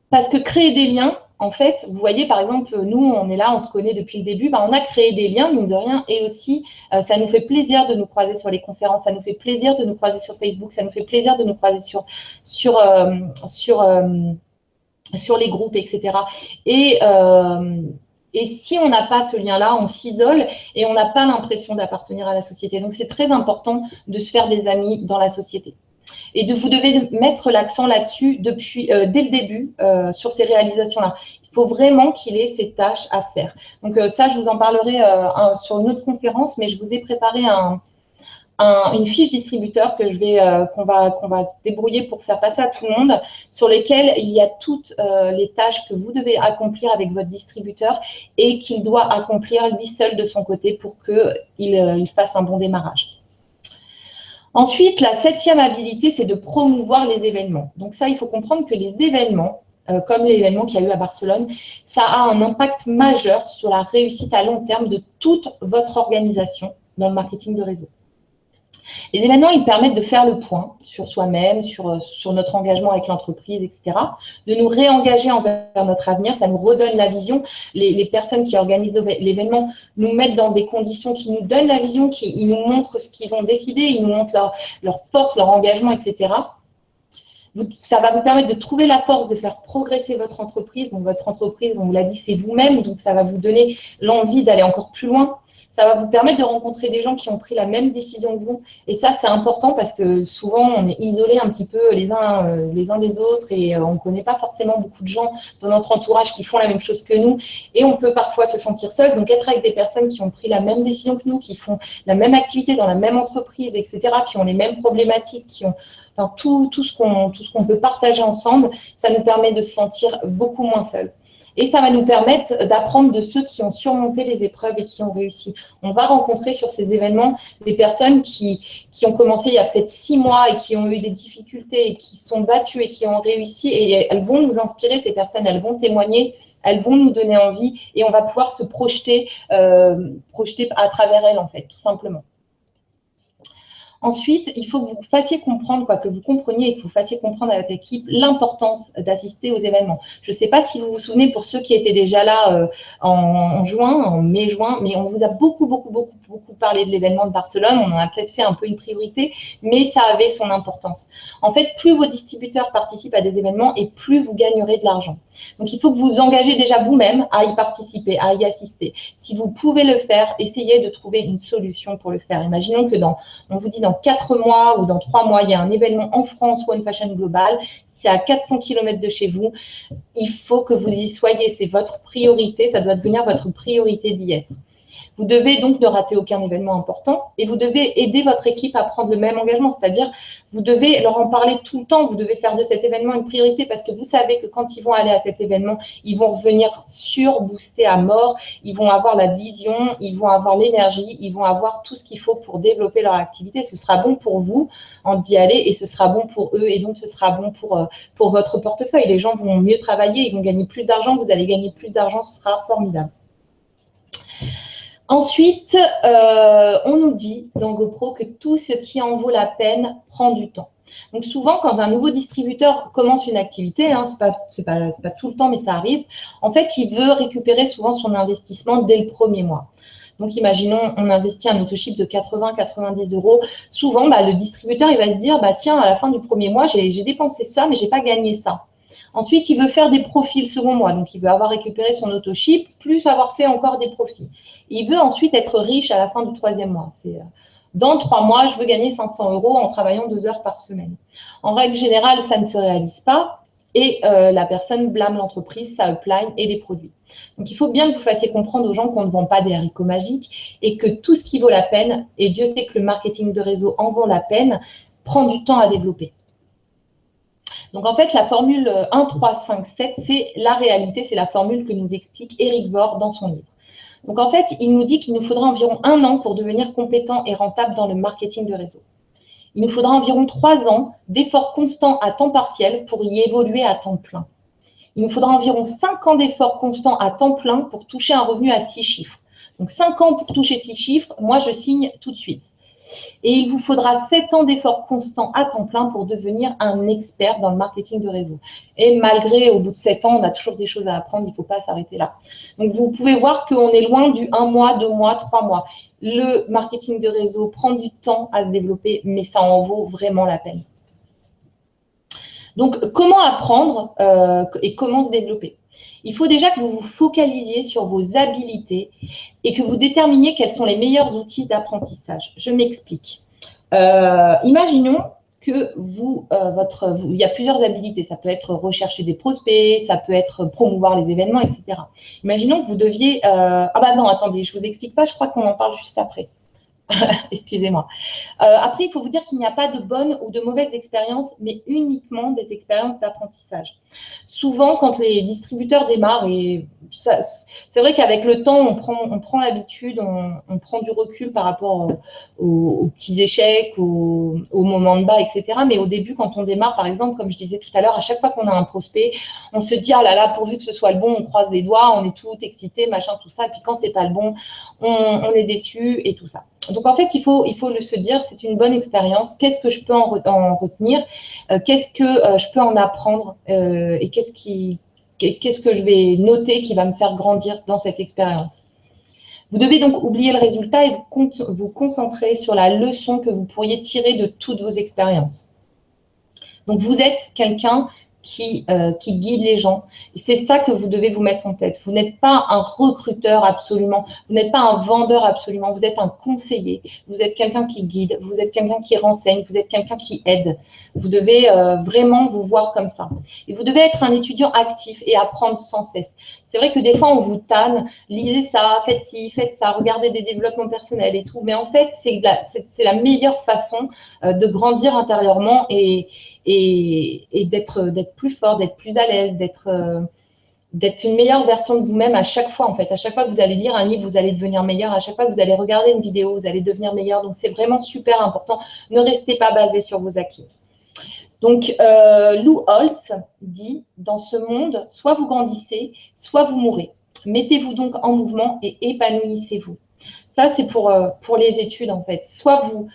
Parce que créer des liens, en fait, vous voyez, par exemple, nous, on est là, on se connaît depuis le début, on a créé des liens, mine de rien, et aussi, ça nous fait plaisir de nous croiser sur les conférences, ça nous fait plaisir de nous croiser sur Facebook, ça nous fait plaisir de nous croiser sur les groupes, etc. Et si on n'a pas ce lien-là, on s'isole et on n'a pas l'impression d'appartenir à la société. Donc, c'est très important de se faire des amis dans la société. Et vous devez mettre l'accent là-dessus dès le début sur ces réalisations-là. Il faut vraiment qu'il ait ces tâches à faire. Donc ça, je vous en parlerai sur une autre conférence, mais je vous ai préparé une fiche distributeur qu'on va se débrouiller pour faire passer à tout le monde, sur lesquelles il y a toutes les tâches que vous devez accomplir avec votre distributeur et qu'il doit accomplir lui seul de son côté pour qu'il fasse un bon démarrage. Ensuite, la 7e habilité, c'est de promouvoir les événements. Donc ça, il faut comprendre que les événements, comme l'événement qu'il y a eu à Barcelone, ça a un impact majeur sur la réussite à long terme de toute votre organisation dans le marketing de réseau. Les événements, ils permettent de faire le point sur soi-même, sur notre engagement avec l'entreprise, etc. De nous réengager envers notre avenir, ça nous redonne la vision. Les personnes qui organisent l'événement nous mettent dans des conditions qui nous donnent la vision, ils nous montrent ce qu'ils ont décidé, ils nous montrent leur force, leur engagement, etc. Ça va vous permettre de trouver la force de faire progresser votre entreprise. Donc, votre entreprise, on vous l'a dit, c'est vous-même, donc ça va vous donner l'envie d'aller encore plus loin. Ça va vous permettre de rencontrer des gens qui ont pris la même décision que vous. Et ça, c'est important parce que souvent, on est isolés un petit peu les uns des autres et on ne connaît pas forcément beaucoup de gens dans notre entourage qui font la même chose que nous. Et on peut parfois se sentir seul. Donc, être avec des personnes qui ont pris la même décision que nous, qui font la même activité dans la même entreprise, etc., qui ont les mêmes problématiques, qui ont enfin, tout ce qu'on peut partager ensemble, ça nous permet de se sentir beaucoup moins seul. Et ça va nous permettre d'apprendre de ceux qui ont surmonté les épreuves et qui ont réussi. On va rencontrer sur ces événements des personnes qui ont commencé il y a peut-être 6 mois et qui ont eu des difficultés et qui sont battues et qui ont réussi. Et elles vont nous inspirer, ces personnes, elles vont témoigner, elles vont nous donner envie et on va pouvoir se projeter à travers elles, en fait, tout simplement. Ensuite, il faut que vous fassiez comprendre, que vous compreniez et que vous fassiez comprendre à votre équipe l'importance d'assister aux événements. Je ne sais pas si vous vous souvenez, pour ceux qui étaient déjà là en mai-juin, mais on vous a beaucoup parlé de l'événement de Barcelone. On en a peut-être fait un peu une priorité, mais ça avait son importance. En fait, plus vos distributeurs participent à des événements et plus vous gagnerez de l'argent. Donc, il faut que vous vous engagez déjà vous-même à y participer, à y assister. Si vous pouvez le faire, essayez de trouver une solution pour le faire. Imaginons que on vous dit dans 4 mois ou dans 3 mois, il y a un événement en France, One Fashion Global, c'est à 400 km de chez vous. Il faut que vous y soyez, c'est votre priorité, ça doit devenir votre priorité d'y être. Vous devez donc ne rater aucun événement important et vous devez aider votre équipe à prendre le même engagement, c'est-à-dire vous devez leur en parler tout le temps, vous devez faire de cet événement une priorité parce que vous savez que quand ils vont aller à cet événement, ils vont revenir surboostés à mort, ils vont avoir la vision, ils vont avoir l'énergie, ils vont avoir tout ce qu'il faut pour développer leur activité. Ce sera bon pour vous d'y aller et ce sera bon pour eux et donc ce sera bon pour votre portefeuille. Les gens vont mieux travailler, ils vont gagner plus d'argent, vous allez gagner plus d'argent, ce sera formidable. Ensuite, on nous dit dans GoPro que tout ce qui en vaut la peine prend du temps. Donc souvent, quand un nouveau distributeur commence une activité, c'est pas tout le temps, mais ça arrive, en fait, il veut récupérer souvent son investissement dès le premier mois. Donc, imaginons, on investit un autoship de 80-90 euros. Souvent, le distributeur, il va se dire, tiens, à la fin du premier mois, j'ai dépensé ça, mais j'ai pas gagné ça. Ensuite, il veut faire des profits le second mois. Donc, il veut avoir récupéré son autoship, plus avoir fait encore des profits. Il veut ensuite être riche à la fin du 3e mois. C'est dans 3 mois, je veux gagner 500 euros en travaillant 2 heures par semaine. En règle générale, ça ne se réalise pas et la personne blâme l'entreprise, sa upline et les produits. Donc, il faut bien que vous fassiez comprendre aux gens qu'on ne vend pas des haricots magiques et que tout ce qui vaut la peine, et Dieu sait que le marketing de réseau en vaut la peine, prend du temps à développer. Donc, en fait, la formule 1, 3, 5, 7, c'est la réalité, c'est la formule que nous explique Eric Worre dans son livre. Donc, en fait, il nous dit qu'il nous faudra environ 1 an pour devenir compétent et rentable dans le marketing de réseau. Il nous faudra environ 3 ans d'efforts constants à temps partiel pour y évoluer à temps plein. Il nous faudra environ 5 ans d'efforts constants à temps plein pour toucher un revenu à 6 chiffres. Donc, 5 ans pour toucher 6 chiffres, moi, je signe tout de suite. Et il vous faudra 7 ans d'efforts constants à temps plein pour devenir un expert dans le marketing de réseau. Et malgré, au bout de 7 ans, on a toujours des choses à apprendre, il ne faut pas s'arrêter là. Donc, vous pouvez voir qu'on est loin du 1 mois, 2 mois, 3 mois. Le marketing de réseau prend du temps à se développer, mais ça en vaut vraiment la peine. Donc, comment apprendre et comment se développer? Il faut déjà que vous vous focalisiez sur vos habilités et que vous déterminiez quels sont les meilleurs outils d'apprentissage. Je m'explique. Imaginons que il y a plusieurs habilités. Ça peut être rechercher des prospects, ça peut être promouvoir les événements, etc. Imaginons que vous deviez… non, attendez, je ne vous explique pas, je crois qu'on en parle juste après. Excusez-moi. Après, il faut vous dire qu'il n'y a pas de bonnes ou de mauvaises expériences, mais uniquement des expériences d'apprentissage. Souvent, quand les distributeurs démarrent, et c'est vrai qu'avec le temps, on prend l'habitude, on prend du recul par rapport aux petits échecs, aux moments de bas, etc. Mais au début, quand on démarre, par exemple, comme je disais tout à l'heure, à chaque fois qu'on a un prospect, on se dit « Ah là là, pourvu que ce soit le bon, on croise les doigts, on est tout excité, machin, tout ça. » Et puis quand c'est pas le bon, on est déçu et tout ça. Donc, en fait, il faut se dire, c'est une bonne expérience. Qu'est-ce que je peux en retenir? Qu'est-ce que je peux en apprendre? Et qu'est-ce que je vais noter qui va me faire grandir dans cette expérience? Vous devez donc oublier le résultat et vous concentrer sur la leçon que vous pourriez tirer de toutes vos expériences. Donc, vous êtes quelqu'un qui guide les gens. Et c'est ça que vous devez vous mettre en tête. Vous n'êtes pas un recruteur absolument, vous n'êtes pas un vendeur absolument, vous êtes un conseiller, vous êtes quelqu'un qui guide, vous êtes quelqu'un qui renseigne, vous êtes quelqu'un qui aide. Vous devez vraiment vous voir comme ça. Et vous devez être un étudiant actif et apprendre sans cesse. C'est vrai que des fois, on vous tanne, lisez ça, faites ci, faites ça, regardez des développements personnels et tout. Mais en fait, c'est la meilleure façon de grandir intérieurement et d'être plus fort, d'être plus à l'aise, d'être une meilleure version de vous-même à chaque fois, en fait. À chaque fois que vous allez lire un livre, vous allez devenir meilleur. À chaque fois que vous allez regarder une vidéo, vous allez devenir meilleur. Donc, c'est vraiment super important. Ne restez pas basé sur vos acquis. Donc, Lou Holtz dit, dans ce monde, soit vous grandissez, soit vous mourrez. Mettez-vous donc en mouvement et épanouissez-vous. Ça, c'est pour les études, en fait. Soit vous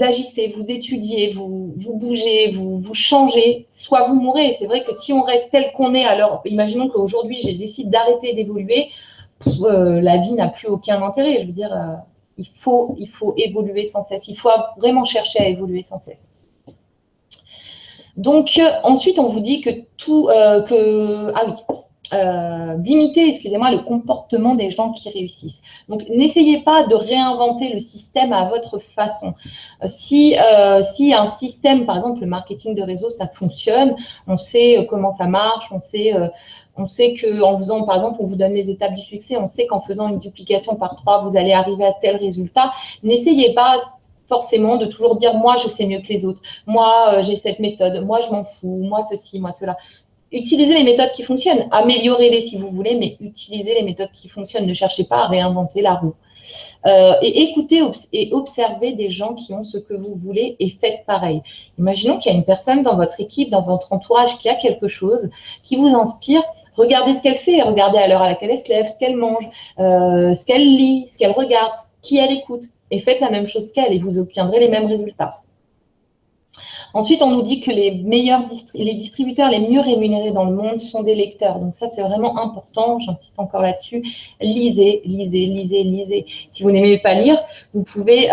agissez, vous étudiez, vous bougez, vous changez, soit vous mourrez. C'est vrai que si on reste tel qu'on est, alors imaginons qu'aujourd'hui, j'ai décidé d'arrêter d'évoluer, la vie n'a plus aucun intérêt. Je veux dire, il faut évoluer sans cesse. Il faut vraiment chercher à évoluer sans cesse. Donc, ensuite, on vous dit que d'imiter, excusez-moi, le comportement des gens qui réussissent. Donc, n'essayez pas de réinventer le système à votre façon. Si un système, par exemple, le marketing de réseau, ça fonctionne, on sait comment ça marche, on sait qu'en faisant, par exemple, on vous donne les étapes du succès, on sait qu'en faisant une duplication par 3, vous allez arriver à tel résultat. N'essayez pas forcément de toujours dire « moi, je sais mieux que les autres, moi, j'ai cette méthode, moi, je m'en fous, moi, ceci, moi, cela ». Utilisez les méthodes qui fonctionnent, améliorez-les si vous voulez, mais utilisez les méthodes qui fonctionnent. Ne cherchez pas à réinventer la roue. Et écoutez et observez des gens qui ont ce que vous voulez et faites pareil. Imaginons qu'il y a une personne dans votre équipe, dans votre entourage qui a quelque chose qui vous inspire. Regardez ce qu'elle fait, regardez à l'heure à laquelle elle se lève, ce qu'elle mange, ce qu'elle lit, ce qu'elle regarde, qui elle écoute. Et faites la même chose qu'elle et vous obtiendrez les mêmes résultats. Ensuite, on nous dit que les distributeurs les mieux rémunérés dans le monde sont des lecteurs. Donc ça, c'est vraiment important. J'insiste encore là-dessus. Lisez, lisez, lisez, lisez. Si vous n'aimez pas lire, vous pouvez,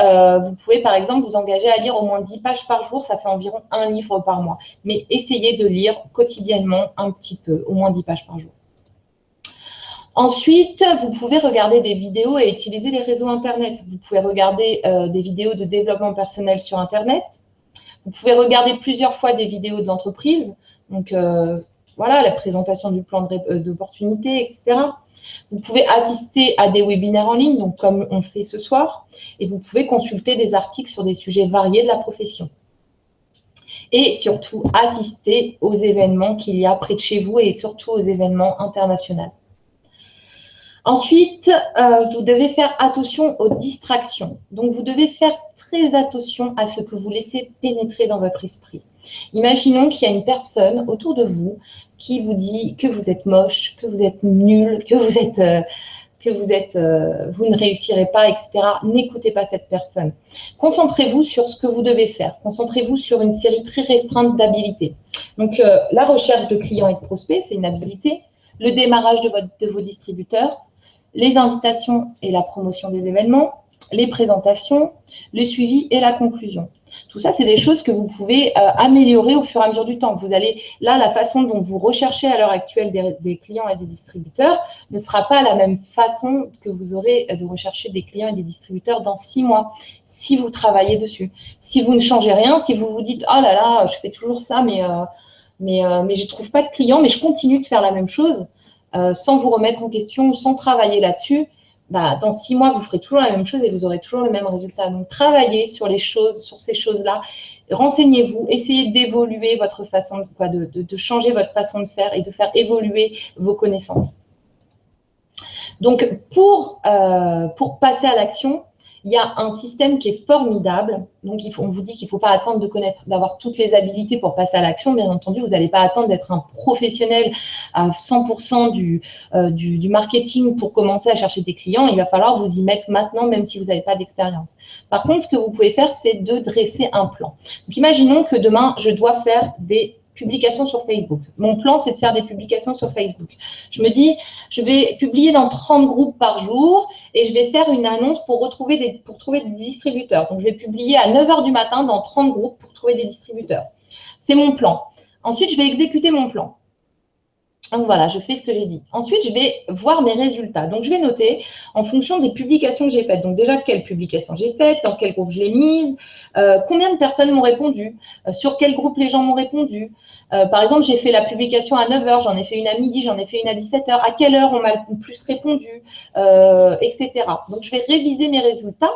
par exemple, vous engager à lire au moins 10 pages par jour. Ça fait environ 1 livre par mois. Mais essayez de lire quotidiennement un petit peu, au moins 10 pages par jour. Ensuite, vous pouvez regarder des vidéos et utiliser les réseaux Internet. Vous pouvez regarder des vidéos de développement personnel sur Internet. Vous pouvez regarder plusieurs fois des vidéos de l'entreprise. Donc, voilà, la présentation du plan d'opportunité, etc. Vous pouvez assister à des webinaires en ligne, donc comme on fait ce soir. Et vous pouvez consulter des articles sur des sujets variés de la profession. Et surtout, assister aux événements qu'il y a près de chez vous et surtout aux événements internationaux. Ensuite, vous devez faire attention aux distractions. Donc, vous devez faire très attention à ce que vous laissez pénétrer dans votre esprit. Imaginons qu'il y a une personne autour de vous qui vous dit que vous êtes moche, que vous êtes nul, que vous ne réussirez pas, etc. N'écoutez pas cette personne. Concentrez-vous sur ce que vous devez faire. Concentrez-vous sur une série très restreinte d'habilités. Donc, la recherche de clients et de prospects, c'est une habilité. Le démarrage de vos distributeurs, les invitations et la promotion des événements, les présentations, le suivi et la conclusion. Tout ça, c'est des choses que vous pouvez améliorer au fur et à mesure du temps. Vous allez, là, la façon dont vous recherchez à l'heure actuelle des clients et des distributeurs ne sera pas la même façon que vous aurez de rechercher des clients et des distributeurs dans 6 mois, si vous travaillez dessus. Si vous ne changez rien, si vous vous dites « oh là là, je fais toujours ça, mais je ne trouve pas de clients, mais je continue de faire la même chose », sans vous remettre en question, sans travailler là-dessus, dans 6 mois, vous ferez toujours la même chose et vous aurez toujours le même résultat. Donc, travaillez sur ces choses-là. Renseignez-vous, essayez d'évoluer votre façon de changer votre façon de faire et de faire évoluer vos connaissances. Donc, pour passer à l'action, il y a un système qui est formidable. Donc, on vous dit qu'il ne faut pas attendre d'avoir toutes les habilités pour passer à l'action. Bien entendu, vous n'allez pas attendre d'être un professionnel à 100% du marketing pour commencer à chercher des clients. Il va falloir vous y mettre maintenant, même si vous n'avez pas d'expérience. Par contre, ce que vous pouvez faire, c'est de dresser un plan. Donc, imaginons que demain, je dois faire des publications sur Facebook. Mon plan, c'est de faire des publications sur Facebook. Je me dis, je vais publier dans 30 groupes par jour et je vais faire une annonce pour trouver des distributeurs. Donc, je vais publier à 9 h du matin dans 30 groupes pour trouver des distributeurs. C'est mon plan. Ensuite, je vais exécuter mon plan. Donc voilà, je fais ce que j'ai dit. Ensuite, je vais voir mes résultats. Donc, je vais noter en fonction des publications que j'ai faites. Donc, déjà, quelles publications j'ai faites, dans quel groupe je l'ai mise, combien de personnes m'ont répondu, sur quel groupe les gens m'ont répondu. Par exemple, j'ai fait la publication à 9 h, j'en ai fait une à midi, j'en ai fait une à 17 h. À quelle heure on m'a le plus répondu, etc. Donc, je vais réviser mes résultats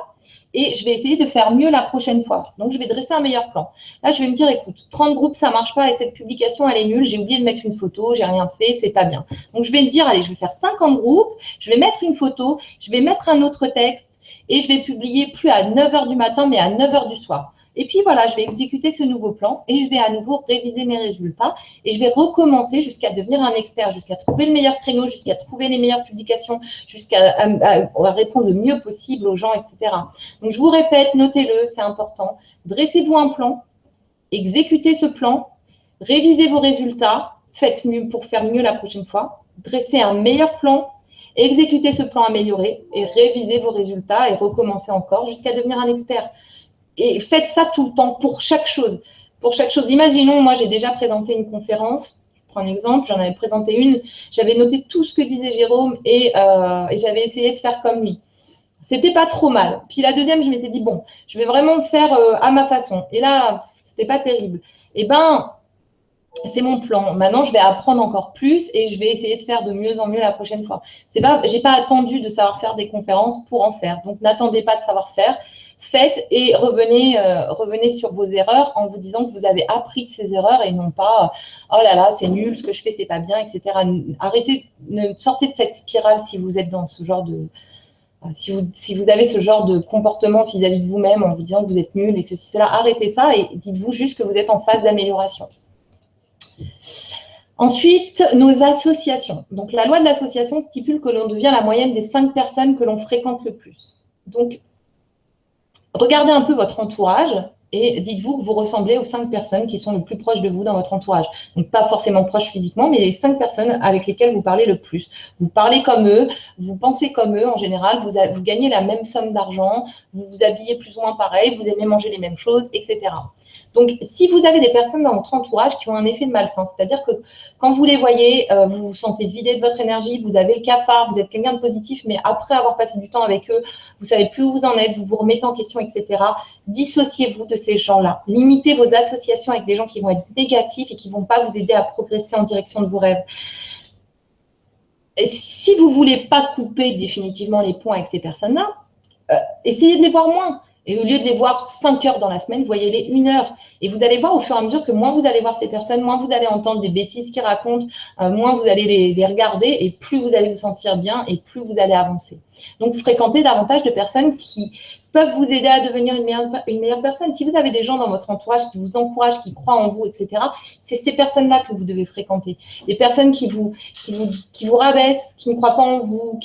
et je vais essayer de faire mieux la prochaine fois. Donc, je vais dresser un meilleur plan. Là, je vais me dire, écoute, 30 groupes, ça ne marche pas et cette publication, elle est nulle. J'ai oublié de mettre une photo, j'ai rien fait, c'est pas bien. Donc, je vais me dire, allez, je vais faire 50 groupes, je vais mettre une photo, je vais mettre un autre texte et je vais publier plus à 9 h du matin, mais à 9 h du soir. Et puis, voilà, je vais exécuter ce nouveau plan et je vais à nouveau réviser mes résultats et je vais recommencer jusqu'à devenir un expert, jusqu'à trouver le meilleur créneau, jusqu'à trouver les meilleures publications, jusqu'à répondre le mieux possible aux gens, etc. Donc, je vous répète, notez-le, c'est important. Dressez-vous un plan, exécutez ce plan, révisez vos résultats, faites mieux pour faire mieux la prochaine fois, dressez un meilleur plan, exécutez ce plan amélioré et révisez vos résultats et recommencez encore jusqu'à devenir un expert. Et faites ça tout le temps pour chaque chose. Pour chaque chose. Imaginons, moi, j'ai déjà présenté une conférence. Je prends un exemple, j'en avais présenté une. J'avais noté tout ce que disait Jérôme et j'avais essayé de faire comme lui. C'était pas trop mal. Puis la deuxième, je m'étais dit, bon, je vais vraiment le faire à ma façon. Et là, c'était pas terrible. Eh ben, c'est mon plan. Maintenant, je vais apprendre encore plus et je vais essayer de faire de mieux en mieux la prochaine fois. J'ai pas attendu de savoir faire des conférences pour en faire. Donc, n'attendez pas de savoir faire. Faites et revenez sur vos erreurs en vous disant que vous avez appris de ces erreurs et non pas oh là là, c'est nul, ce que je fais, c'est pas bien, etc. Arrêtez, sortez de cette spirale si vous êtes dans ce genre de. Si vous avez ce genre de comportement vis-à-vis de vous-même en vous disant que vous êtes nul et ceci, cela, arrêtez ça et dites-vous juste que vous êtes en phase d'amélioration. Ensuite, nos associations. Donc, la loi de l'association stipule que l'on devient la moyenne des 5 personnes que l'on fréquente le plus. Donc, regardez un peu votre entourage et dites-vous que vous ressemblez aux 5 personnes qui sont le plus proches de vous dans votre entourage. Donc, pas forcément proches physiquement, mais les 5 personnes avec lesquelles vous parlez le plus. Vous parlez comme eux, vous pensez comme eux en général, vous gagnez la même somme d'argent, vous vous habillez plus ou moins pareil, vous aimez manger les mêmes choses, etc. Donc, si vous avez des personnes dans votre entourage qui ont un effet de malsain, c'est-à-dire que quand vous les voyez, vous vous sentez vidé de votre énergie, vous avez le cafard, vous êtes quelqu'un de positif, mais après avoir passé du temps avec eux, vous ne savez plus où vous en êtes, vous vous remettez en question, etc. Dissociez-vous de ces gens-là. Limitez vos associations avec des gens qui vont être négatifs et qui ne vont pas vous aider à progresser en direction de vos rêves. Et si vous ne voulez pas couper définitivement les ponts avec ces personnes-là, essayez de les voir moins. Et au lieu de les voir 5 heures dans la semaine, voyez-les 1 heure. Et vous allez voir au fur et à mesure que moins vous allez voir ces personnes, moins vous allez entendre des bêtises qu'ils racontent, moins vous allez les regarder et plus vous allez vous sentir bien et plus vous allez avancer. Donc, fréquentez davantage de personnes qui peuvent vous aider à devenir une meilleure personne. Si vous avez des gens dans votre entourage qui vous encouragent, qui croient en vous, etc., c'est ces personnes-là que vous devez fréquenter. Les personnes qui vous rabaissent, qui ne croient pas en vous,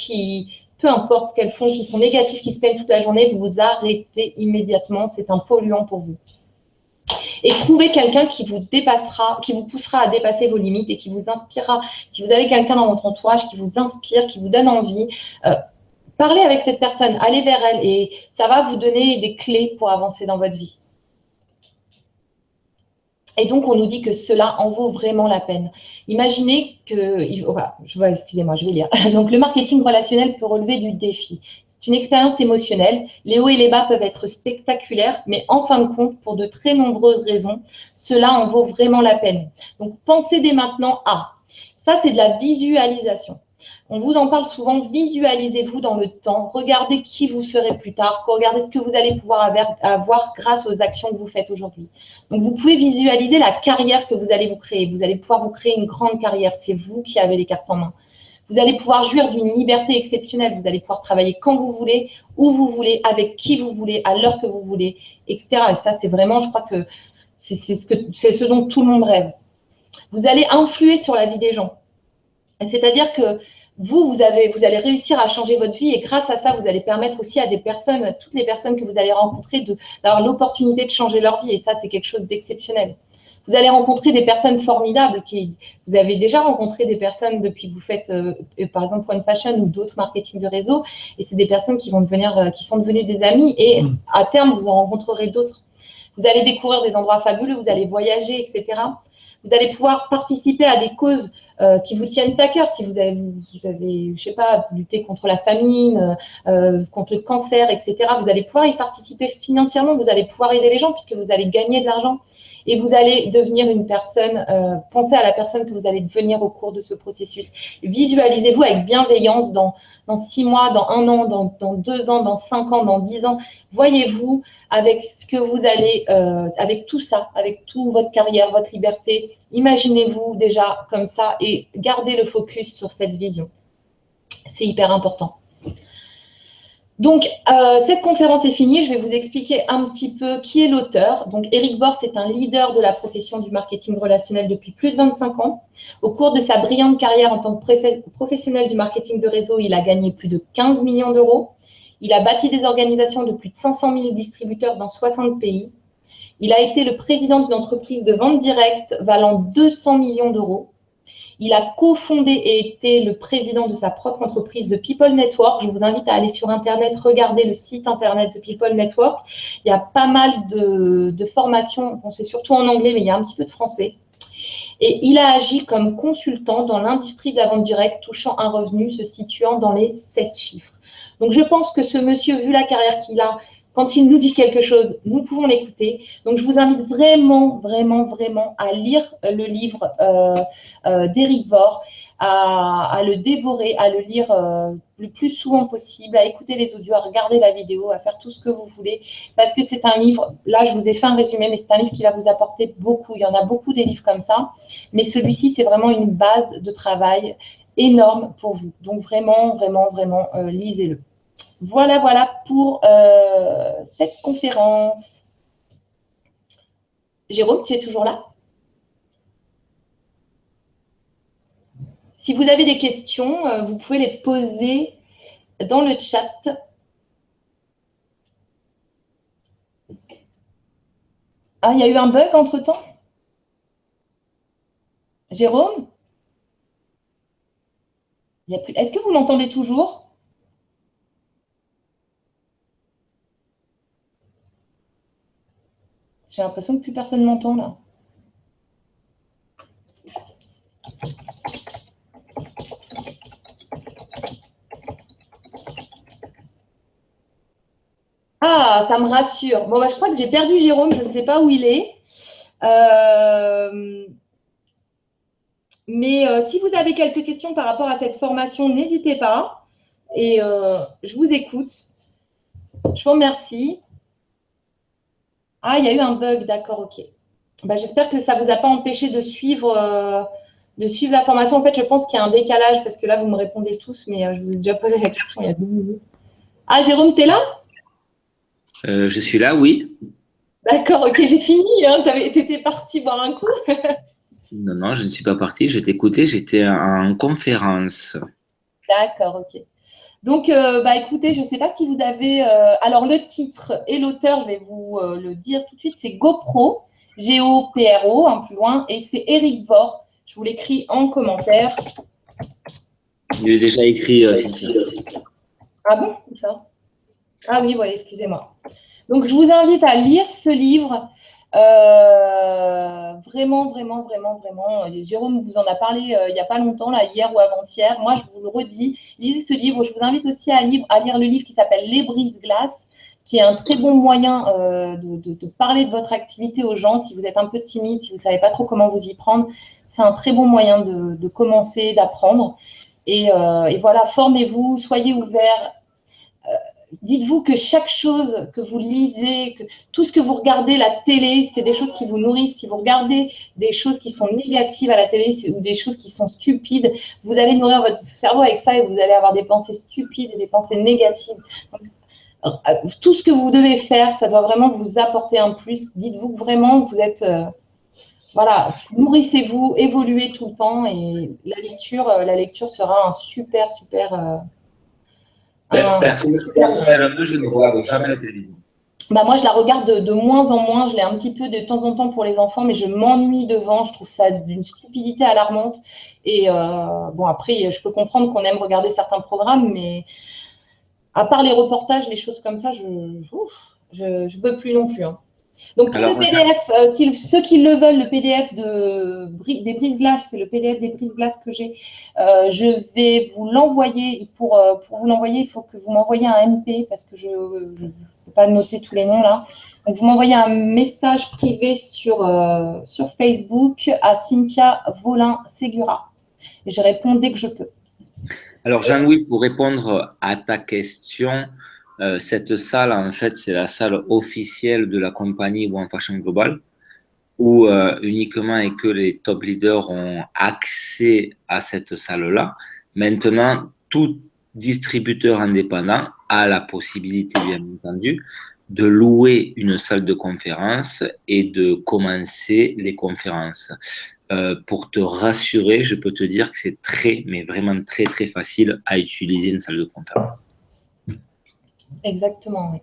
peu importe ce qu'elles font, qui sont négatives, qui se plaignent toute la journée, vous arrêtez immédiatement. C'est un polluant pour vous. Et trouvez quelqu'un qui vous dépassera, qui vous poussera à dépasser vos limites et qui vous inspirera. Si vous avez quelqu'un dans votre entourage qui vous inspire, qui vous donne envie, parlez avec cette personne, allez vers elle et ça va vous donner des clés pour avancer dans votre vie. Et donc, on nous dit que cela en vaut vraiment la peine. Imaginez que… excusez-moi, je vais lire. Donc, le marketing relationnel peut relever du défi. C'est une expérience émotionnelle. Les hauts et les bas peuvent être spectaculaires, mais en fin de compte, pour de très nombreuses raisons, cela en vaut vraiment la peine. Donc, pensez dès maintenant à… Ça, c'est de la visualisation. On vous en parle souvent, visualisez-vous dans le temps, regardez qui vous serez plus tard, regardez ce que vous allez pouvoir avoir grâce aux actions que vous faites aujourd'hui. Donc, vous pouvez visualiser la carrière que vous allez vous créer. Vous allez pouvoir vous créer une grande carrière. C'est vous qui avez les cartes en main. Vous allez pouvoir jouir d'une liberté exceptionnelle. Vous allez pouvoir travailler quand vous voulez, où vous voulez, avec qui vous voulez, à l'heure que vous voulez, etc. Et ça, c'est vraiment, je crois que c'est ce dont tout le monde rêve. Vous allez influer sur la vie des gens. C'est-à-dire que vous allez réussir à changer votre vie et grâce à ça, vous allez permettre aussi à des personnes, toutes les personnes que vous allez rencontrer, d'avoir l'opportunité de changer leur vie. Et ça, c'est quelque chose d'exceptionnel. Vous allez rencontrer des personnes formidables. Vous avez déjà rencontré des personnes depuis que vous faites, par exemple, One Fashion ou d'autres marketing de réseau. Et c'est des personnes qui sont devenues des amis. Et à terme, vous en rencontrerez d'autres. Vous allez découvrir des endroits fabuleux, vous allez voyager, etc. Vous allez pouvoir participer à des causes qui vous tiennent à cœur. Si vous avez, je sais pas, lutter contre la famine, contre le cancer, etc., vous allez pouvoir y participer financièrement. Vous allez pouvoir aider les gens puisque vous allez gagner de l'argent. Et vous allez devenir une personne, pensez à la personne que vous allez devenir au cours de ce processus. Visualisez-vous avec bienveillance dans 6 mois, dans 1 an, dans 2 ans, dans 5 ans, dans 10 ans. Voyez-vous avec ce que vous allez, avec tout ça, avec toute votre carrière, votre liberté. Imaginez-vous déjà comme ça et gardez le focus sur cette vision. C'est hyper important. Donc, cette conférence est finie. Je vais vous expliquer un petit peu qui est l'auteur. Donc, Eric Bors est un leader de la profession du marketing relationnel depuis plus de 25 ans. Au cours de sa brillante carrière en tant que professionnel du marketing de réseau, il a gagné plus de 15 millions d'euros. Il a bâti des organisations de plus de 500 000 distributeurs dans 60 pays. Il a été le président d'une entreprise de vente directe valant 200 millions d'euros. Il a cofondé et été le président de sa propre entreprise, The People Network. Je vous invite à aller sur Internet, regarder le site Internet The People Network. Il y a pas mal de formations, bon, c'est surtout en anglais, mais il y a un petit peu de français. Et il a agi comme consultant dans l'industrie de la vente directe, touchant un revenu se situant dans les 7 chiffres. Donc, je pense que ce monsieur, vu la carrière qu'il a, quand il nous dit quelque chose, nous pouvons l'écouter. Donc, je vous invite vraiment, vraiment, vraiment à lire le livre d'Eric Bors, à le dévorer, à le lire le plus souvent possible, à écouter les audios, à regarder la vidéo, à faire tout ce que vous voulez, parce que c'est un livre, là, je vous ai fait un résumé, mais c'est un livre qui va vous apporter beaucoup. Il y en a beaucoup des livres comme ça, mais celui-ci, c'est vraiment une base de travail énorme pour vous. Donc, vraiment, vraiment, vraiment, lisez-le. Voilà, voilà pour cette conférence. Jérôme, tu es toujours là? Si vous avez des questions, vous pouvez les poser dans le chat. Ah, il y a eu un bug entre-temps? Jérôme? Il y a plus... Est-ce que vous m'entendez toujours? J'ai l'impression que plus personne m'entend là. Ah, ça me rassure. Bon, bah, je crois que j'ai perdu Jérôme, je ne sais pas où il est. Mais si vous avez quelques questions par rapport à cette formation, n'hésitez pas. Et je vous écoute. Je vous remercie. Ah, il y a eu un bug, d'accord, ok. Bah, j'espère que ça ne vous a pas empêché de suivre la formation. En fait, je pense qu'il y a un décalage parce que là, vous me répondez tous, mais je vous ai déjà posé la question il y a 2 minutes. Ah, Jérôme, tu es là? Je suis là, oui. D'accord, ok, j'ai fini. Hein. Tu étais parti boire un coup. Non, non, je ne suis pas parti. Je t'écoutais. J'étais en conférence. D'accord, ok. Donc, bah, écoutez, je ne sais pas si vous avez… alors, le titre et l'auteur, je vais vous le dire tout de suite, c'est GoPro, G-O-P-R-O, un plus loin, et c'est Eric Bors. Je vous l'écris en commentaire. Il est déjà écrit, Cynthia. Ah bon, où ça? Ah oui, voilà, excusez-moi. Donc, je vous invite à lire ce livre. Vraiment, vraiment, vraiment, vraiment. Jérôme vous en a parlé il n'y a pas longtemps, là, hier ou avant-hier. Moi, je vous le redis, lisez ce livre. Je vous invite aussi à lire le livre qui s'appelle Les Brise-Glaces, qui est un très bon moyen de parler de votre activité aux gens. Si vous êtes un peu timide, si vous ne savez pas trop comment vous y prendre, c'est un très bon moyen de commencer, d'apprendre. Et voilà, formez-vous, soyez ouverts. Dites-vous que chaque chose que vous lisez, que tout ce que vous regardez, la télé, c'est des choses qui vous nourrissent. Si vous regardez des choses qui sont négatives à la télé ou des choses qui sont stupides, vous allez nourrir votre cerveau avec ça et vous allez avoir des pensées stupides et des pensées négatives. Donc, tout ce que vous devez faire, ça doit vraiment vous apporter un plus. Dites-vous que vraiment, vous êtes… voilà, nourrissez-vous, évoluez tout le temps et la lecture sera un super, super… Personnellement, je ne regarde jamais la télévision. Bah moi, je la regarde de moins en moins. Je l'ai un petit peu de temps en temps pour les enfants, mais je m'ennuie devant. Je trouve ça d'une stupidité alarmante. Et bon, après, je peux comprendre qu'on aime regarder certains programmes, mais à part les reportages, les choses comme ça, je peux plus non plus. Hein. Donc, pour Alors, le PDF, si ceux qui le veulent, le PDF des brises-glaces, c'est le PDF des brises-glaces que j'ai, je vais vous l'envoyer. Pour vous l'envoyer, il faut que vous m'envoyiez un MP parce que je ne peux pas noter tous les noms là. Donc, vous m'envoyez un message privé sur Facebook à Cynthia Volin-Segura. Et je réponds dès que je peux. Alors, Jean-Louis, pour répondre à ta question, cette salle, en fait, c'est la salle officielle de la compagnie One Fashion Global, où uniquement et que les top leaders ont accès à cette salle-là. Maintenant, tout distributeur indépendant a la possibilité, bien entendu, de louer une salle de conférence et de commencer les conférences. Pour te rassurer, je peux te dire que c'est très, mais vraiment très, très facile à utiliser une salle de conférence. Exactement, oui.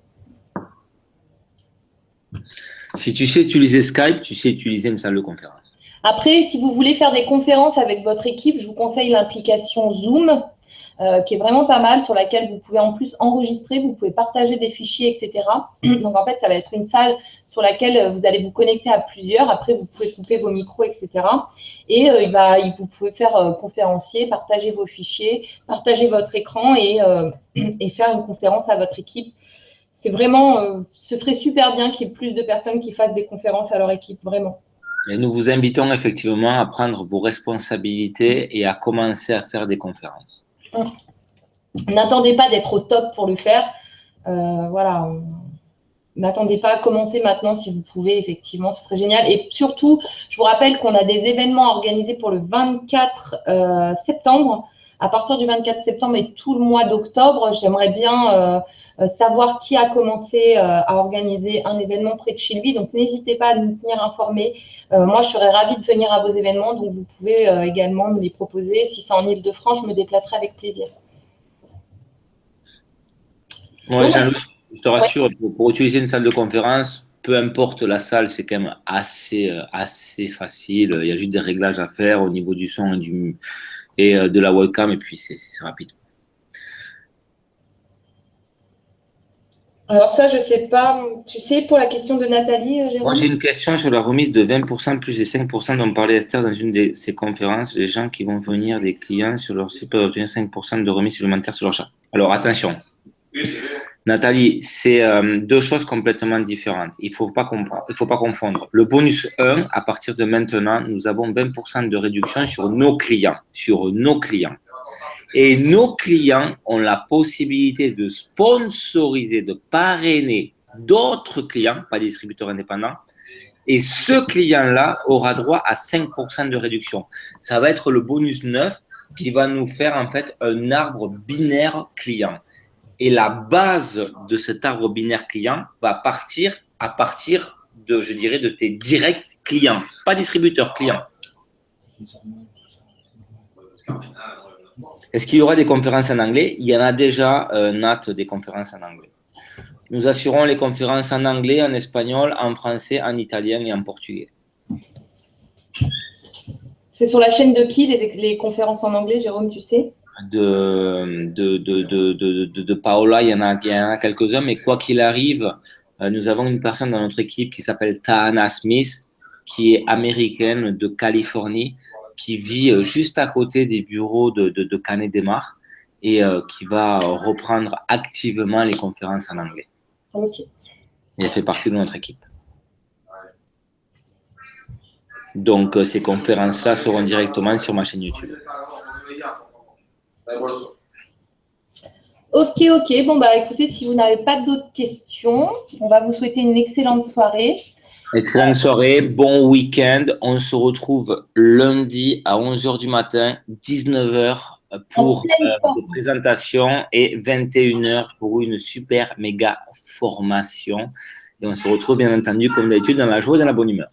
Si tu sais utiliser Skype, tu sais utiliser une salle de conférence. Après, si vous voulez faire des conférences avec votre équipe, je vous conseille l'application Zoom, qui est vraiment pas mal, sur laquelle vous pouvez en plus enregistrer, vous pouvez partager des fichiers, etc. Donc, en fait, ça va être une salle sur laquelle vous allez vous connecter à plusieurs. Après, vous pouvez couper vos micros, etc. Et vous pouvez faire conférencier, partager vos fichiers, partager votre écran et faire une conférence à votre équipe. C'est vraiment, ce serait super bien qu'il y ait plus de personnes qui fassent des conférences à leur équipe, vraiment. Et nous vous invitons effectivement à prendre vos responsabilités et à commencer à faire des conférences. N'attendez pas d'être au top pour le faire. Voilà. N'attendez pas à commencer maintenant si vous pouvez, effectivement, ce serait génial. Et surtout, je vous rappelle qu'on a des événements organisés pour le 24 septembre. À partir du 24 septembre et tout le mois d'octobre, j'aimerais bien savoir qui a commencé à organiser un événement près de chez lui. Donc, n'hésitez pas à nous tenir informés. Moi, je serais ravie de venir à vos événements. Donc, vous pouvez également me les proposer. Si c'est en Île-de-France, je me déplacerai avec plaisir. Moi, Jean-Louis, je te rassure, pour utiliser une salle de conférence, peu importe la salle, c'est quand même assez facile. Il y a juste des réglages à faire au niveau du son et de la webcam, et puis c'est rapide. Alors ça, je ne sais pas. Tu sais, pour la question de Nathalie, Jérôme? Moi, j'ai une question sur la remise de 20% plus les 5% dont parlait Esther dans une de ses conférences. Les gens qui vont venir, des clients sur leur site peuvent obtenir 5% de remise supplémentaire sur leur achat. Alors, attention. Nathalie, c'est deux choses complètement différentes. Il ne faut pas confondre. Le bonus 1, à partir de maintenant, nous avons 20% de réduction sur nos clients. Et nos clients ont la possibilité de sponsoriser, de parrainer d'autres clients, pas des distributeurs indépendants. Et ce client-là aura droit à 5% de réduction. Ça va être le bonus 9 qui va nous faire en fait un arbre binaire client. Et la base de cet arbre binaire client va partir à partir de, je dirais, de tes directs clients, pas distributeurs, clients. Est-ce qu'il y aura des conférences en anglais? Il y en a déjà, Nat, des conférences en anglais. Nous assurons les conférences en anglais, en espagnol, en français, en italien et en portugais. C'est sur la chaîne de qui, les conférences en anglais, Jérôme, tu sais? De Paola, il y en a quelques-uns, mais quoi qu'il arrive, nous avons une personne dans notre équipe qui s'appelle Tahana Smith, qui est américaine de Californie, qui vit juste à côté des bureaux de Canet des Mares et qui va reprendre activement les conférences en anglais. Ok. Et elle fait partie de notre équipe. Donc, ces conférences-là seront directement sur ma chaîne YouTube. Ok. Bon, bah écoutez, si vous n'avez pas d'autres questions, on va vous souhaiter une excellente soirée. Excellente soirée, bon week-end. On se retrouve lundi à 11h du matin, 19h pour des présentations et 21h pour une super méga formation. Et on se retrouve bien entendu comme d'habitude dans la joie et dans la bonne humeur.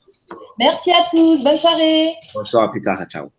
Merci à tous, bonne soirée. Bonsoir, à plus tard, ciao.